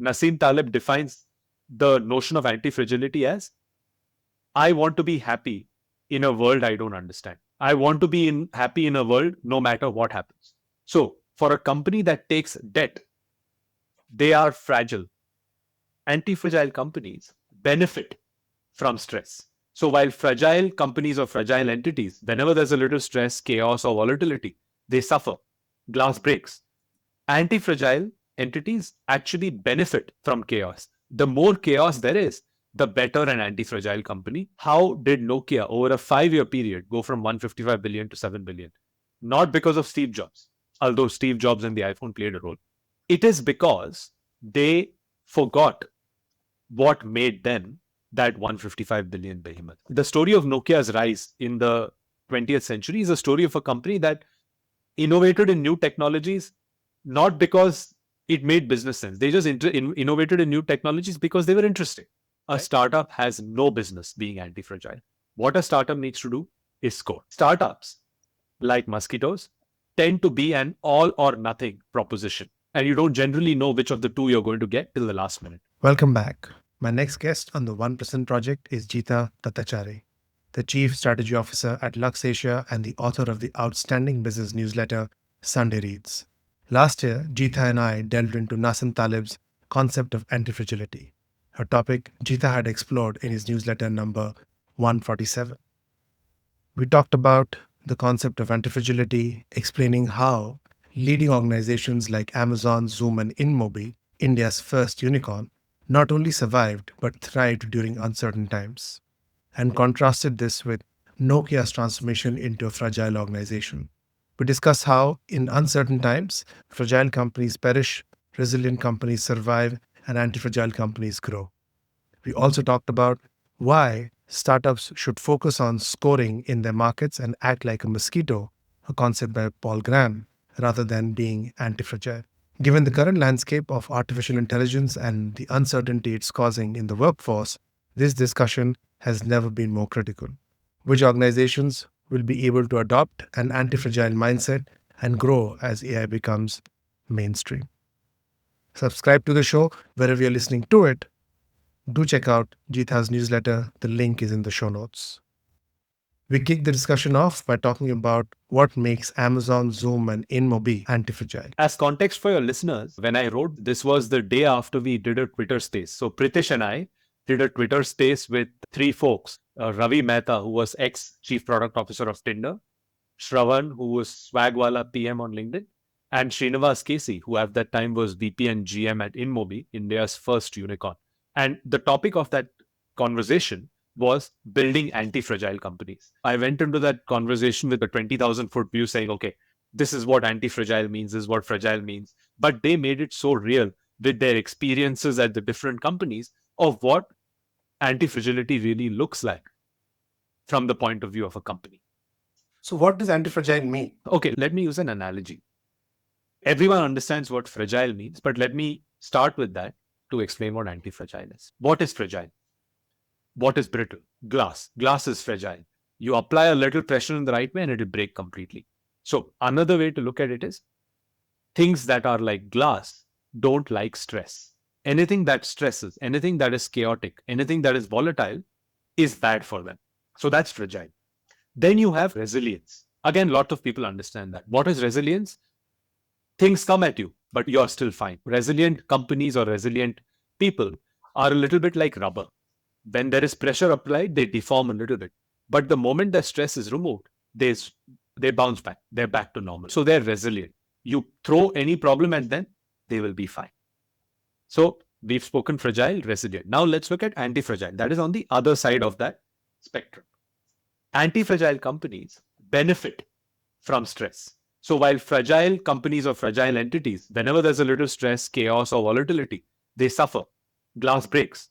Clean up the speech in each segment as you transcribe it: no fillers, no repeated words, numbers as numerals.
Nassim Taleb defines the notion of anti-fragility as I want to be happy in a world I don't understand. I want to be happy in a world no matter what happens. So, for a company that takes debt, they are fragile. Anti-fragile companies benefit from stress. So, while fragile companies or fragile entities, whenever there's a little stress, chaos, or volatility, they suffer. Glass breaks. Anti-fragile entities actually benefit from chaos. The more chaos there is, the better an anti-fragile company. How did Nokia over a 5-year period go from 155 billion to 7 billion? Not because of Steve Jobs, although Steve Jobs and the iPhone played a role. It is because they forgot what made them that 155 billion behemoth. The story of Nokia's rise in the 20th century is a story of a company that innovated in new technologies, not because it made business sense. They just innovated in new technologies because they were interesting. A startup has no business being anti-fragile. What a startup needs to do is score. Startups, like mosquitoes, tend to be an all or nothing proposition. And you don't generally know which of the two you're going to get till the last minute. Welcome back. My next guest on the 1% project is Geeta Dattachari, the Chief Strategy Officer at Lux Asia and the author of the outstanding business newsletter Sunday Reads. Last year, Geeta and I delved into Nassim Taleb's concept of antifragility, a topic Geeta had explored in his newsletter number 147. We talked about the concept of antifragility, explaining how leading organizations like Amazon, Zoom, and InMobi, India's first unicorn, not only survived but thrived during uncertain times, and contrasted this with Nokia's transformation into a fragile organization. We discuss how, in uncertain times, fragile companies perish, resilient companies survive, and anti-fragile companies grow. We also talked about why startups should focus on scoring in their markets and act like a mosquito, a concept by Paul Graham, rather than being anti-fragile. Given the current landscape of artificial intelligence and the uncertainty it's causing in the workforce, this discussion has never been more critical. Which organizations will be able to adopt an anti-fragile mindset and grow as AI becomes mainstream? Subscribe to the show wherever you're listening to it. Do check out Geeta's newsletter. The link is in the show notes. We kick the discussion off by talking about what makes Amazon, Zoom, and InMobi anti-fragile. As context for your listeners, when I wrote, this was the day after we did a Twitter space. So Pritish and I did a Twitter space with three folks. Ravi Mehta, who was ex-chief product officer of Tinder, Shravan, who was Swagwala PM on LinkedIn, and Srinivas Casey, who at that time was VP and GM at InMobi, India's first unicorn. And the topic of that conversation was building anti-fragile companies. I went into that conversation with a 20,000 foot view saying, okay, this is what anti-fragile means, this is what fragile means. But they made it so real with their experiences at the different companies of what anti-fragility really looks like from the point of view of a company. So, what does anti-fragile mean? Okay, let me use an analogy. Everyone understands what fragile means, but let me start with that to explain what anti-fragile is. What is fragile? What is brittle? Glass. Glass is fragile. You apply a little pressure in the right way and it will break completely. So another way to look at it is things that are like glass don't like stress. Anything that stresses, anything that is chaotic, anything that is volatile is bad for them. So that's fragile. Then you have resilience. Again, a lot of people understand that. What is resilience? Things come at you, but you're still fine. Resilient companies or resilient people are a little bit like rubber. When there is pressure applied, they deform a little bit. But the moment the stress is removed, they bounce back. They're back to normal. So they're resilient. You throw any problem at them, they will be fine. So we've spoken fragile, resilient. Now let's look at anti-fragile. That is on the other side of that spectrum. Anti-fragile companies benefit from stress. So while fragile companies or fragile entities, whenever there's a little stress, chaos, or volatility, they suffer. Glass breaks.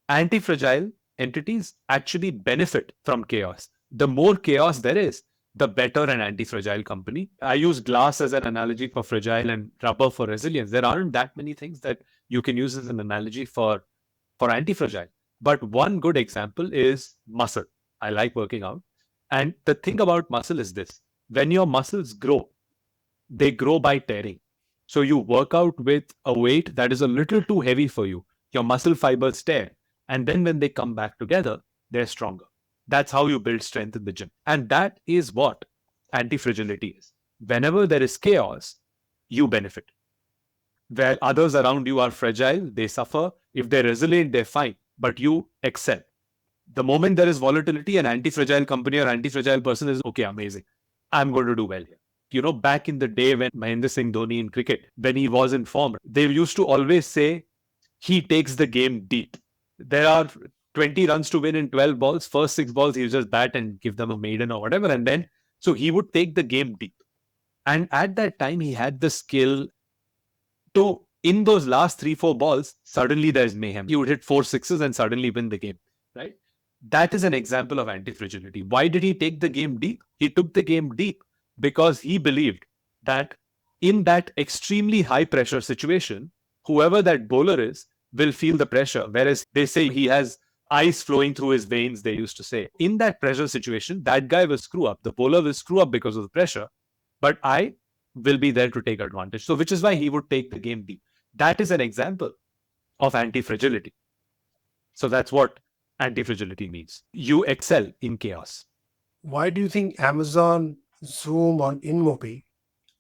Anti-fragile entities actually benefit from chaos. The more chaos there is, the better an anti-fragile company. I use glass as an analogy for fragile and rubber for resilience. There aren't that many things that you can use as an analogy for anti-fragile. But one good example is muscle. I like working out. And the thing about muscle is this. When your muscles grow, they grow by tearing. So you work out with a weight that is a little too heavy for you. Your muscle fibers tear. And then when they come back together, they're stronger. That's how you build strength in the gym. And that is what anti-fragility is. Whenever there is chaos, you benefit. Where others around you are fragile, they suffer. If they're resilient, they're fine. But you excel. The moment there is volatility, an anti-fragile company or anti-fragile person is, okay, amazing. I'm going to do well here. You know, back in the day when Mahendra Singh Dhoni in cricket, when he was in form, they used to always say he takes the game deep. There are 20 runs to win in 12 balls. First 6 balls, he'll just bat and give them a maiden or whatever. And then, so he would take the game deep. And at that time, he had the skill to, in those last 3-4 balls, suddenly there's mayhem. He would hit 4 6s and suddenly win the game, right? That is an example of anti-fragility. Why did he take the game deep? He took the game deep because he believed that in that extremely high pressure situation, whoever that bowler is will feel the pressure. Whereas they say he has ice flowing through his veins, they used to say. In that pressure situation, that guy will screw up. The bowler will screw up because of the pressure, but I will be there to take advantage. So, which is why he would take the game deep. That is an example of anti-fragility. So that's what anti-fragility means. You excel in chaos. Why do you think Amazon, Zoom, or InMobi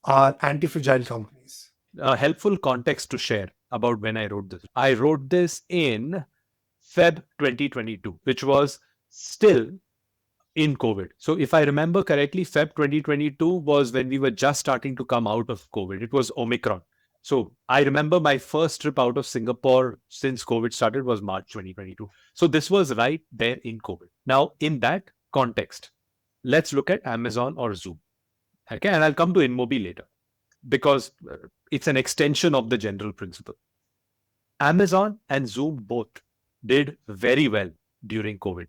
are anti-fragile companies? A helpful context to share about when I wrote this. I wrote this in Feb 2022, which was still in COVID. So if I remember correctly, Feb 2022 was when we were just starting to come out of COVID. It was Omicron. So I remember my first trip out of Singapore since COVID started was March 2022. So this was right there in COVID. Now, in that context, let's look at Amazon or Zoom. Okay, and I'll come to InMobi later because it's an extension of the general principle. Amazon and Zoom both did very well during COVID.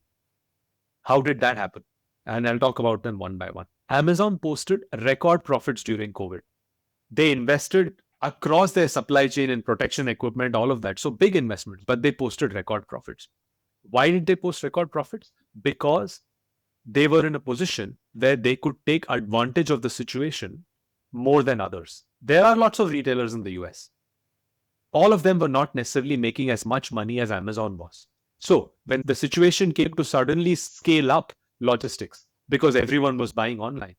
How did that happen? And I'll talk about them one by one. Amazon posted record profits during COVID. They invested across their supply chain and protection equipment, all of that. So big investments, but they posted record profits. Why did they post record profits? Because they were in a position where they could take advantage of the situation more than others. There are lots of retailers in the US. All of them were not necessarily making as much money as Amazon was. So when the situation came to suddenly scale up logistics, because everyone was buying online,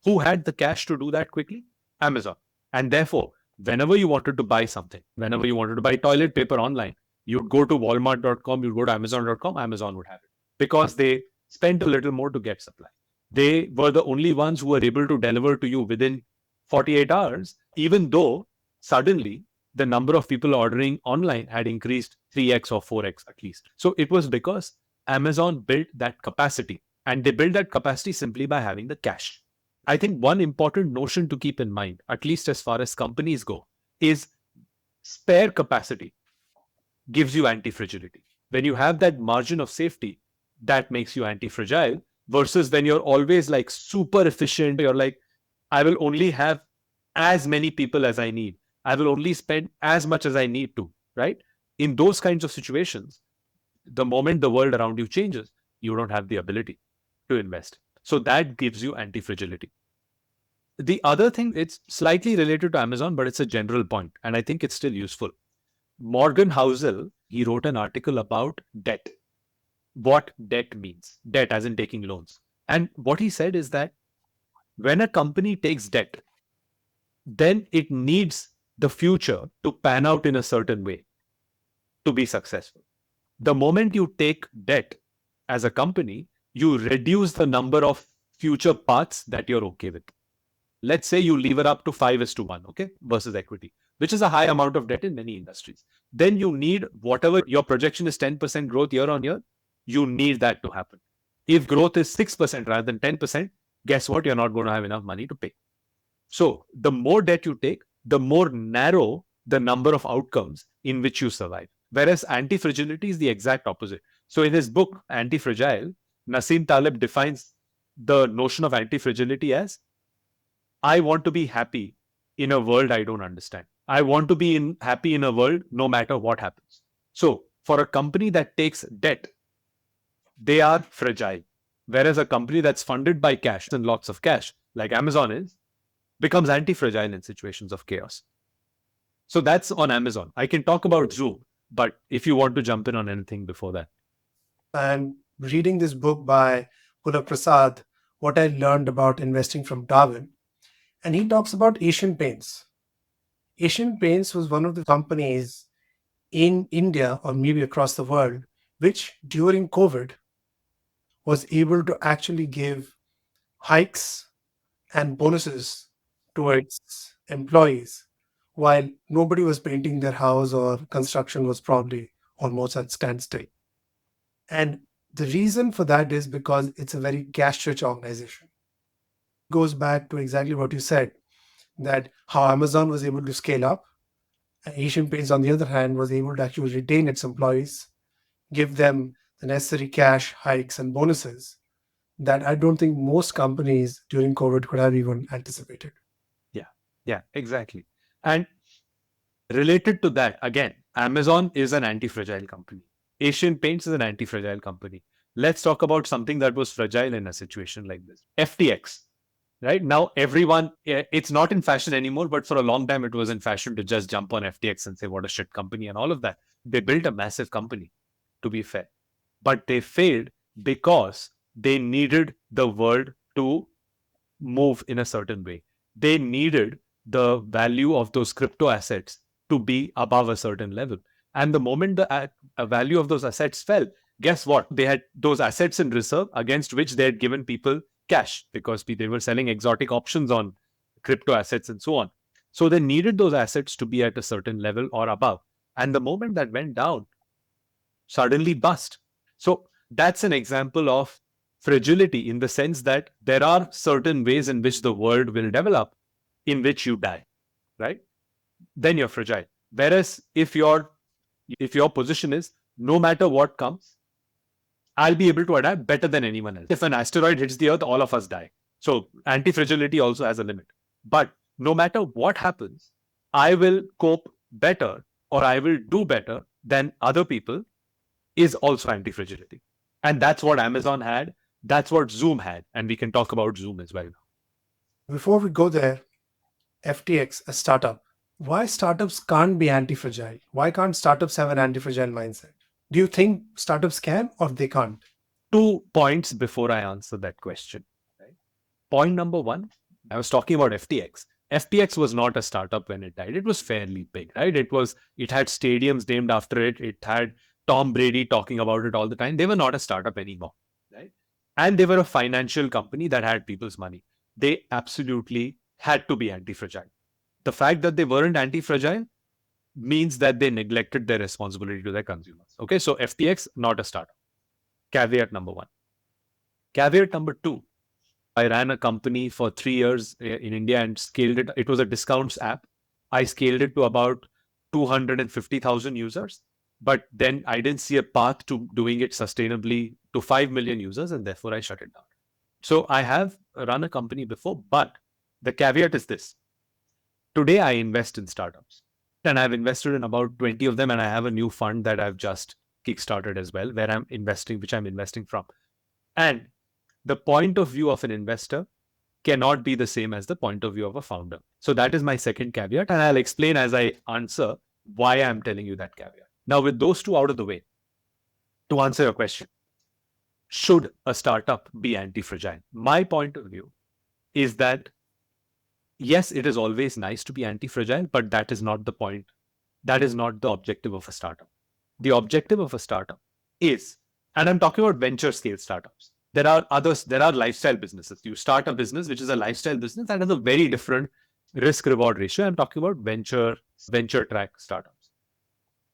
who had the cash to do that quickly? Amazon. And therefore, whenever you wanted to buy something, whenever you wanted to buy toilet paper online, you'd go to walmart.com, you'd go to amazon.com, Amazon would have it because they spent a little more to get supply. They were the only ones who were able to deliver to you within 48 hours, even though suddenly the number of people ordering online had increased 3x or 4x at least. So it was because Amazon built that capacity, and they built that capacity simply by having the cash. I think one important notion to keep in mind, at least as far as companies go, is spare capacity gives you anti-fragility. When you have that margin of safety, that makes you anti-fragile versus when you're always like super efficient, you're like, I will only have as many people as I need. I will only spend as much as I need to, right? In those kinds of situations, the moment the world around you changes, you don't have the ability to invest. So that gives you anti-fragility. The other thing, it's slightly related to Amazon, but it's a general point, and I think it's still useful. Morgan Housel, he wrote an article about debt. What debt means. Debt as in taking loans. And what he said is that when a company takes debt, then it needs the future to pan out in a certain way to be successful. The moment you take debt as a company, you reduce the number of future paths that you're okay with. Let's say you lever up to 5:1, okay, versus equity, which is a high amount of debt in many industries. Then you need whatever your projection is 10% growth year on year, you need that to happen. If growth is 6% rather than 10%, guess what? You're not going to have enough money to pay. So the more debt you take, the more narrow the number of outcomes in which you survive. Whereas anti-fragility is the exact opposite. So in his book, Antifragile, Nassim Taleb defines the notion of anti-fragility as I want to be happy in a world I don't understand. I want to be happy in a world no matter what happens. So for a company that takes debt, they are fragile. Whereas a company that's funded by cash and lots of cash, like Amazon is, becomes anti-fragile in situations of chaos. So that's on Amazon. I can talk about Zoom, but if you want to jump in on anything before that. And reading this book by Pula Prasad, what I learned about investing from Darwin, and he talks about Asian Paints. Asian Paints was one of the companies in India or maybe across the world, which during COVID was able to actually give hikes and bonuses to its employees while nobody was painting their house or construction was probably almost at standstill. And the reason for that is because it's a very cash rich organization. Goes back to exactly what you said, that how Amazon was able to scale up. Asian Paints, on the other hand, was able to actually retain its employees, give them the necessary cash hikes and bonuses that I don't think most companies during COVID could have even anticipated. Yeah, yeah, exactly. And related to that, again, Amazon is an anti-fragile company. Asian Paints is an anti-fragile company. Let's talk about something that was fragile in a situation like this. FTX, right? Now, everyone, it's not in fashion anymore, but for a long time, it was in fashion to just jump on FTX and say, what a shit company and all of that. They built a massive company, to be fair, but they failed because they needed the world to move in a certain way. They needed the value of those crypto assets to be above a certain level. And the moment the value of those assets fell, guess what? They had those assets in reserve against which they had given people cash because they were selling exotic options on crypto assets and so on. So they needed those assets to be at a certain level or above. And the moment that went down, suddenly bust. So that's an example of fragility in the sense that there are certain ways in which the world will develop in which you die, right? Then you're fragile. Whereas if your position is no matter what comes, I'll be able to adapt better than anyone else. If an asteroid hits the earth, all of us die. So anti-fragility also has a limit. But no matter what happens, I will cope better or I will do better than other people is also anti-fragility. And that's what Amazon had. That's what Zoom had. And we can talk about Zoom as well. Before we go there, FTX, a startup. Why startups can't be anti-fragile? Why can't startups have an anti-fragile mindset? Do you think startups can or they can't? 2 points before I answer that question. Right? Point number one, I was talking about FTX. FTX was not a startup when it died. It was fairly big, right? It had stadiums named after it. It had Tom Brady talking about it all the time. They were not a startup anymore, right? And they were a financial company that had people's money. They absolutely had to be anti-fragile. The fact that they weren't anti-fragile means that they neglected their responsibility to their consumers. Okay, so FTX, not a startup. Caveat number one. Caveat number two, I ran a company for 3 years in India and scaled it. It was a discounts app. I scaled it to about 250,000 users. But then I didn't see a path to doing it sustainably to 5 million users, and therefore I shut it down. So I have run a company before, but the caveat is this. Today I invest in startups, and I've invested in about 20 of them, and I have a new fund that I've just kickstarted as well, where which I'm investing from. And the point of view of an investor cannot be the same as the point of view of a founder. So that is my second caveat, and I'll explain as I answer why I'm telling you that caveat. Now, with those two out of the way, to answer your question, should a startup be anti-fragile? My point of view is that yes, it is always nice to be anti-fragile, but that is not the point. That is not the objective of a startup. The objective of a startup is, and I'm talking about venture scale startups. There are others, there are lifestyle businesses. You start a business, which is a lifestyle business, that has a very different risk reward ratio. I'm talking about venture track startups.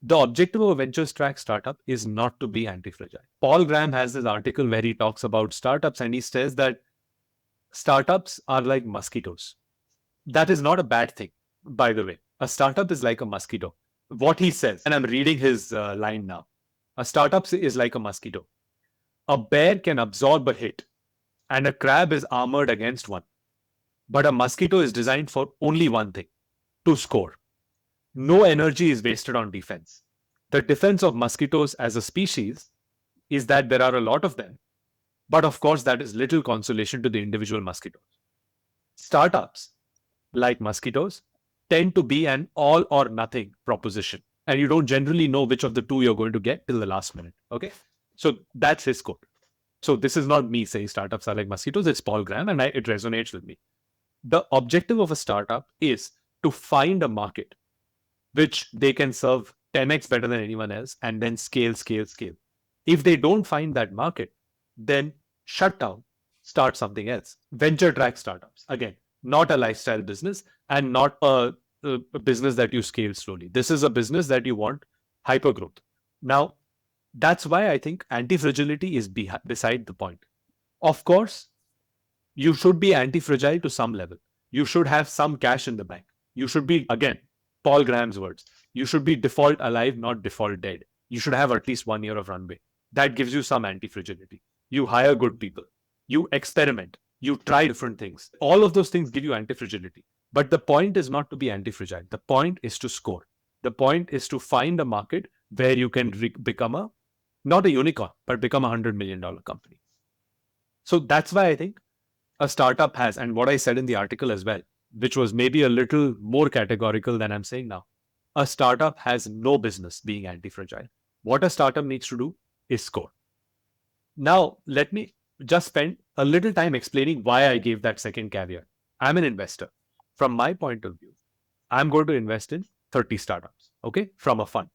The objective of a venture track startup is not to be anti-fragile. Paul Graham has this article where he talks about startups and he says that startups are like mosquitoes. That is not a bad thing, by the way. A startup is like a mosquito. What he says, and I'm reading his line now. A startup is like a mosquito. A bear can absorb a hit, and a crab is armored against one. But a mosquito is designed for only one thing, to score. No energy is wasted on defense. The defense of mosquitoes as a species is that there are a lot of them, but of course, that is little consolation to the individual mosquitoes. Startups, like mosquitoes, tend to be an all or nothing proposition. And you don't generally know which of the two you're going to get till the last minute. Okay. So that's his quote. So this is not me saying startups are like mosquitoes. It's Paul Graham, and it resonates with me. The objective of a startup is to find a market which they can serve 10x better than anyone else and then scale, scale, scale. If they don't find that market, then shut down, start something else. Venture track startups. Again, not a lifestyle business and not a business that you scale slowly. This is a business that you want hyper growth. Now, that's why I think anti-fragility is beside the point. Of course, you should be anti-fragile to some level. You should have some cash in the bank. You should be, again, Paul Graham's words, you should be default alive, not default dead. You should have at least 1 year of runway. That gives you some anti-fragility. You hire good people. You experiment. You try different things. All of those things give you anti-fragility. But the point is not to be anti-fragile. The point is to score. The point is to find a market where you can become not a unicorn, but become $100 million company. So that's why I think a startup has, and what I said in the article as well, which was maybe a little more categorical than I'm saying now, a startup has no business being anti-fragile. What a startup needs to do is score. Now, let me just spend a little time explaining why I gave that second caveat. I'm an investor. From my point of view, I'm going to invest in 30 startups, okay, from a fund.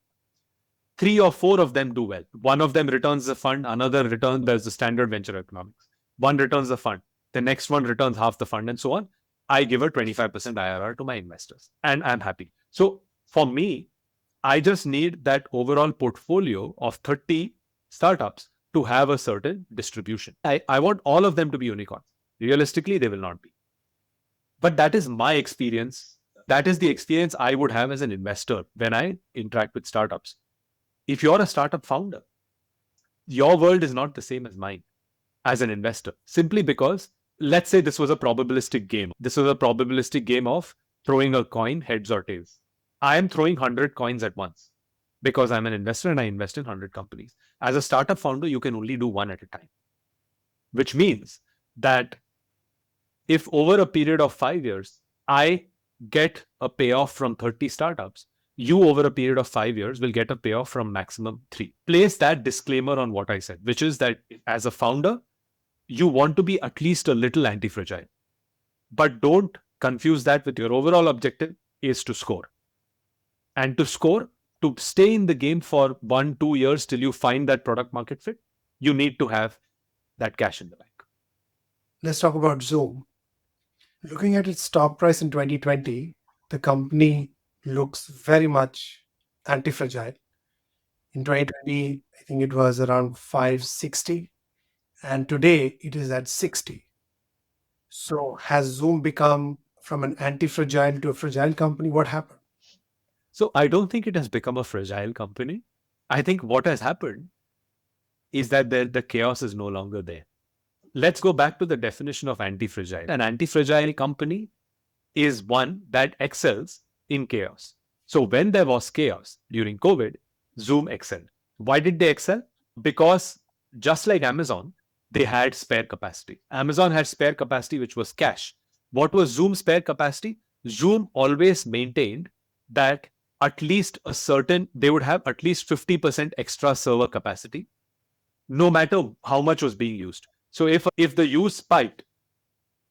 3 or 4 of them do well. One of them returns the fund, another returns, there's the standard venture economics. One returns the fund, the next one returns half the fund, and so on. I give a 25% IRR to my investors, and I'm happy. So for me, I just need that overall portfolio of 30 startups to have a certain distribution. I want all of them to be unicorns. Realistically, they will not be. But that is my experience. That is the experience I would have as an investor when I interact with startups. If you're a startup founder, your world is not the same as mine as an investor, simply because, let's say this was a probabilistic game. This was a probabilistic game of throwing a coin, heads or tails. I am throwing 100 coins at once because I'm an investor and I invest in 100 companies. As a startup founder, you can only do one at a time, which means that if over a period of 5 years, I get a payoff from 30 startups, you over a period of 5 years will get a payoff from maximum 3. Place that disclaimer on what I said, which is that as a founder, you want to be at least a little anti-fragile. But don't confuse that with your overall objective is to score. And to score, to stay in the game for 1-2 years till you find that product market fit, you need to have that cash in the bank. Let's talk about Zoom. Looking at its stock price in 2020, the company looks very much anti-fragile. In 2020, I think it was around 560, and today it is at 60. So has Zoom become from an anti-fragile to a fragile company? What happened? So I don't think it has become a fragile company. I think what has happened is that the chaos is no longer there. Let's go back to the definition of anti-fragile. An anti-fragile company is one that excels in chaos. So when there was chaos during COVID, Zoom excelled. Why did they excel? Because just like Amazon, they had spare capacity. Amazon had spare capacity, which was cash. What was Zoom's spare capacity? Zoom always maintained that at least they would have at least 50% extra server capacity, no matter how much was being used. So if the use spiked,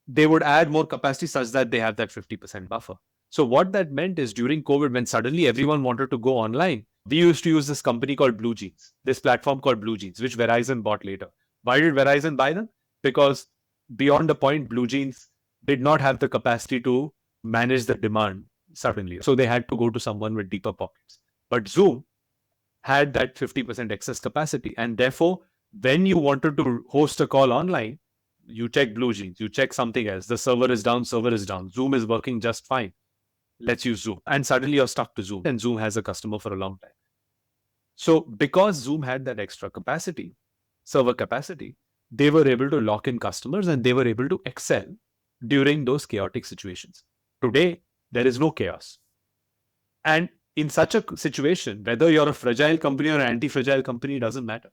they would add more capacity such that they have that 50% buffer. So what that meant is during COVID, when suddenly everyone wanted to go online, we used to use this company called Blue Jeans, this platform called Blue Jeans, which Verizon bought later. Why did Verizon buy them? Because beyond the point, Blue Jeans did not have the capacity to manage the demand suddenly. So they had to go to someone with deeper pockets. But Zoom had that 50% excess capacity. And therefore, when you wanted to host a call online, you check Blue Jeans, you check something else. The server is down. Zoom is working just fine. Let's use Zoom. And suddenly you're stuck to Zoom. And Zoom has a customer for a long time. So because Zoom had that extra capacity, server capacity, they were able to lock in customers and they were able to excel during those chaotic situations. Today, there is no chaos. And in such a situation, whether you're a fragile company or an anti-fragile company, doesn't matter.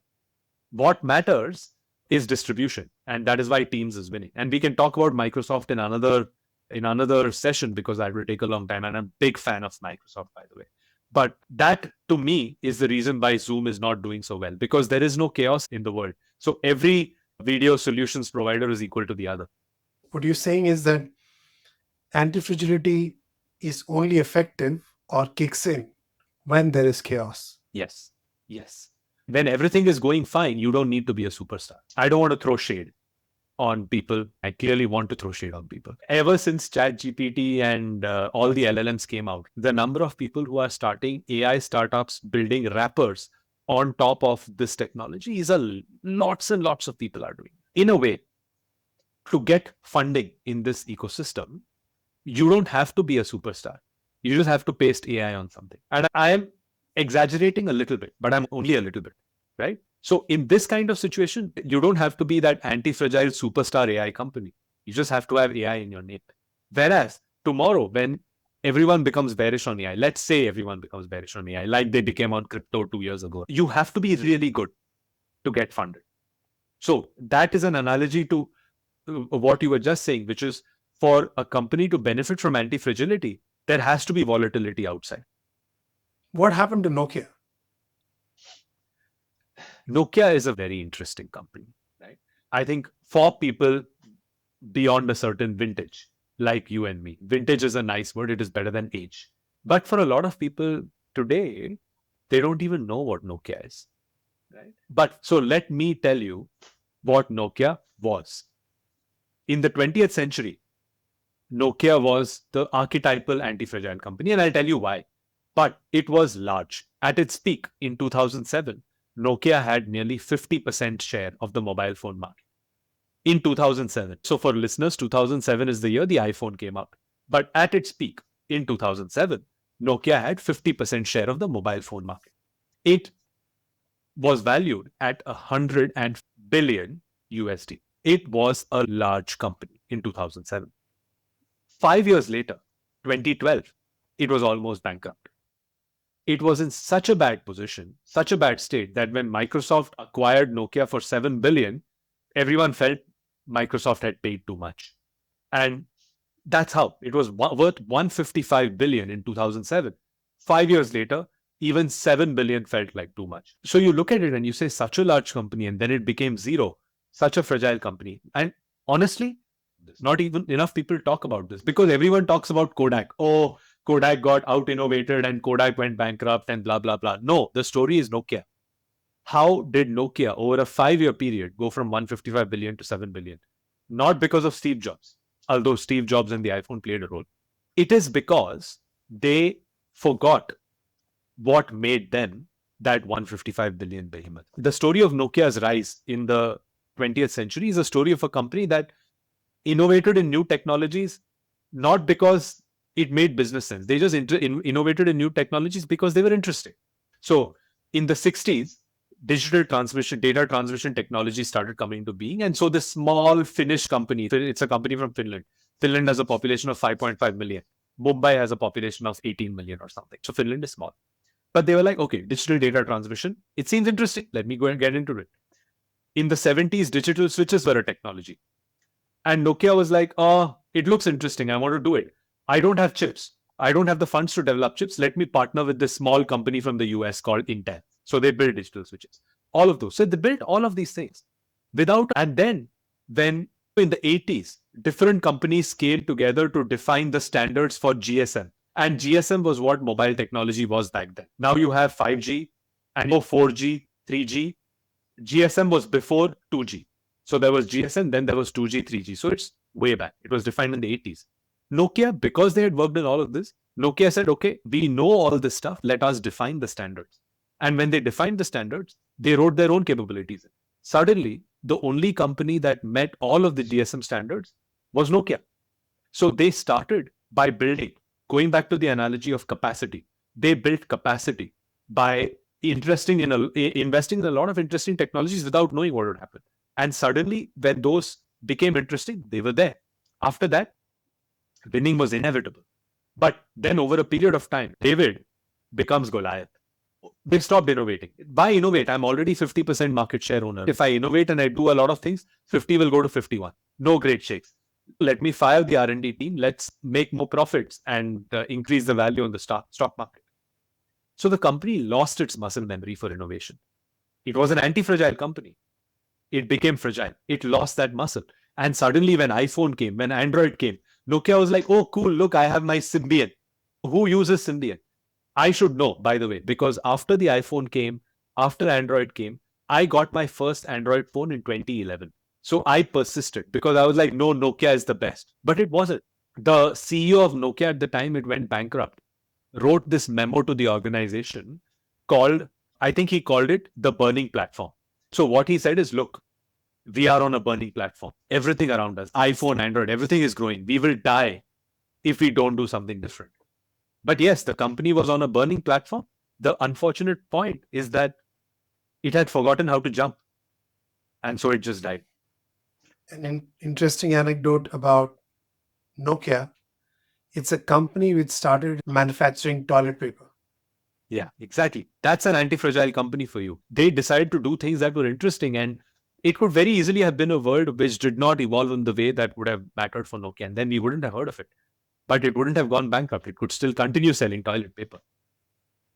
What matters is distribution. And that is why Teams is winning. And we can talk about Microsoft in another in another session because that will take a long time. And I'm a big fan of Microsoft, by the way. But that, to me, is the reason why Zoom is not doing so well, because there is no chaos in the world. So every video solutions provider is equal to the other. What you're saying is that antifragility is only effective or kicks in when there is chaos. Yes. Yes. When everything is going fine, you don't need to be a superstar. I don't want to throw shade on people. I clearly want to throw shade on people. Ever since ChatGPT and all the LLMs came out, the number of people who are starting AI startups, building wrappers on top of this technology is lots and lots of people are doing. In a way, to get funding in this ecosystem, you don't have to be a superstar. You just have to paste AI on something. And I am exaggerating a little bit, but I'm only a little bit, right? So in this kind of situation, you don't have to be that anti-fragile superstar AI company. You just have to have AI in your name. Whereas tomorrow, when everyone becomes bearish on AI, let's say everyone becomes bearish on AI, like they became on crypto 2 years ago, you have to be really good to get funded. So that is an analogy to what you were just saying, which is for a company to benefit from anti-fragility, there has to be volatility outside. What happened to Nokia? Nokia is a very interesting company, right? I think for people beyond a certain vintage, like you and me, vintage is a nice word. It is better than age. But for a lot of people today, they don't even know what Nokia is, right? But so let me tell you what Nokia was. In the 20th century, Nokia was the archetypal anti-fragile company, and I'll tell you why. But it was large. At its peak in 2007, Nokia had nearly 50% share of the mobile phone market in 2007. So for listeners, 2007 is the year the iPhone came out. But at its peak in 2007, Nokia had 50% share of the mobile phone market. It was valued at 100 billion USD. It was a large company in 2007. 5 years later, 2012, it was almost bankrupt. It was in such a bad position, such a bad state, that when Microsoft acquired Nokia for 7 billion, everyone felt Microsoft had paid too much. And that's how it was worth 155 billion in 2007. 5 years later, even 7 billion felt like too much. So you look at it and you say, such a large company, and then it became zero, such a fragile company. And honestly, not even enough people talk about this, because everyone talks about Kodak. Oh, Kodak got out innovated and Kodak went bankrupt and blah, blah, blah. No, the story is Nokia. How did Nokia over a 5-year period go from 155 billion to 7 billion? Not because of Steve Jobs, although Steve Jobs and the iPhone played a role. It is because they forgot what made them that 155 billion behemoth. The story of Nokia's rise in the 20th century is a story of a company that innovated in new technologies, not because it made business sense. They just innovated in new technologies because they were interesting. So in the 60s, digital transmission, data transmission technology started coming into being. And so this small Finnish company, it's a company from Finland. Finland has a population of 5.5 million. Mumbai has a population of 18 million or something. So Finland is small. But they were like, okay, digital data transmission, it seems interesting. Let me go and get into it. In the 70s, digital switches were a technology. And Nokia was like, oh, it looks interesting. I want to do it. I don't have chips. I don't have the funds to develop chips. Let me partner with this small company from the US called Intel. So they build digital switches. All of those. So they built all of these things without. And then when in the 80s, different companies came together to define the standards for GSM. And GSM was what mobile technology was back then. Now you have 5G and 4G, 3G. GSM was before 2G. So there was GSM, then there was 2G, 3G. So it's way back. It was defined in the 80s. Nokia, because they had worked in all of this, Nokia said, okay, we know all this stuff. Let us define the standards. And when they defined the standards, they wrote their own capabilities. Suddenly, the only company that met all of the GSM standards was Nokia. So they started by building, going back to the analogy of capacity, they built capacity by investing in a lot of interesting technologies without knowing what would happen. And suddenly, when those became interesting, they were there. After that, winning was inevitable. But then over a period of time, David becomes Goliath. They stopped innovating. Why innovate? I'm already 50% market share owner. If I innovate and I do a lot of things, 50 will go to 51. No great shakes. Let me fire the R&D team. Let's make more profits and increase the value on the stock market. So the company lost its muscle memory for innovation. It was an anti-fragile company. It became fragile. It lost that muscle. And suddenly when iPhone came, when Android came, Nokia was like, oh, cool, look, I have my Symbian. Who uses Symbian? I should know, by the way, because after the iPhone came, after Android came, I got my first Android phone in 2011. So I persisted because I was like, no, Nokia is the best. But it wasn't. The CEO of Nokia at the time, it went bankrupt, wrote this memo to the organization called, I think he called it the burning platform. So what he said is, look, we are on a burning platform. Everything around us, iPhone, Android, everything is growing. We will die if we don't do something different. But yes, the company was on a burning platform. The unfortunate point is that it had forgotten how to jump. And so it just died. An interesting anecdote about Nokia. It's a company which started manufacturing toilet paper. Yeah, exactly. That's an anti-fragile company for you. They decided to do things that were interesting, and it could very easily have been a world which did not evolve in the way that would have mattered for Nokia, and then we wouldn't have heard of it. But it wouldn't have gone bankrupt. It could still continue selling toilet paper.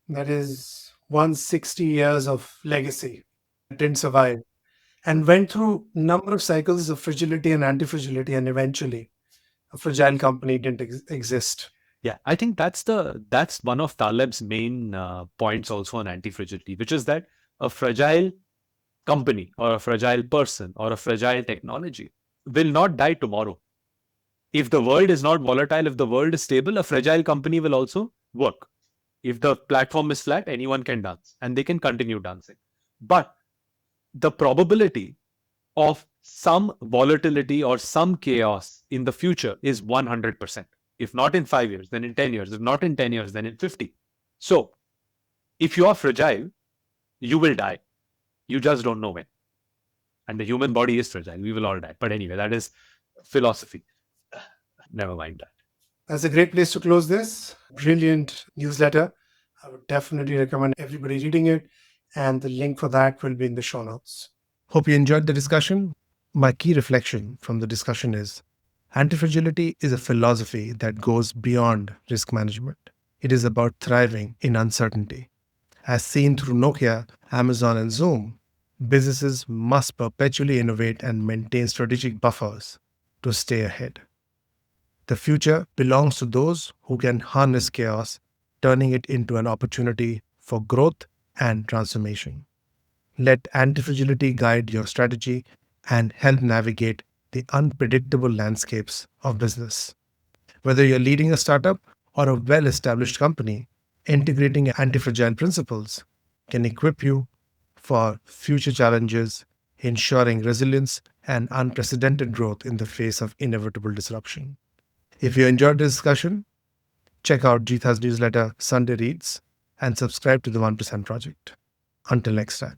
That is 160 years of legacy. It didn't survive and went through a number of cycles of fragility and anti-fragility, and eventually a fragile company didn't exist. Yeah, I think that's one of Taleb's main points also on anti-fragility, which is that a fragile company or a fragile person or a fragile technology will not die tomorrow. If the world is not volatile, if the world is stable, a fragile company will also work. If the platform is flat, anyone can dance and they can continue dancing. But the probability of some volatility or some chaos in the future is 100%. If not in 5 years, then in 10 years. If not in 10 years, then in 50. So if you are fragile, you will die. You just don't know when. And the human body is fragile. We will all die. But anyway, that is philosophy. Never mind that. That's a great place to close this. Brilliant newsletter. I would definitely recommend everybody reading it, and the link for that will be in the show notes. Hope you enjoyed the discussion. My key reflection from the discussion is antifragility is a philosophy that goes beyond risk management. It is about thriving in uncertainty. As seen through Nokia, Amazon, and Zoom, businesses must perpetually innovate and maintain strategic buffers to stay ahead. The future belongs to those who can harness chaos, turning it into an opportunity for growth and transformation. Let antifragility guide your strategy and help navigate the unpredictable landscapes of business. Whether you're leading a startup or a well established company, integrating antifragile principles can equip you for future challenges, ensuring resilience and unprecedented growth in the face of inevitable disruption. If you enjoyed the discussion, check out Jeetha's newsletter, Sunday Reads, and subscribe to the 1% Project. Until next time.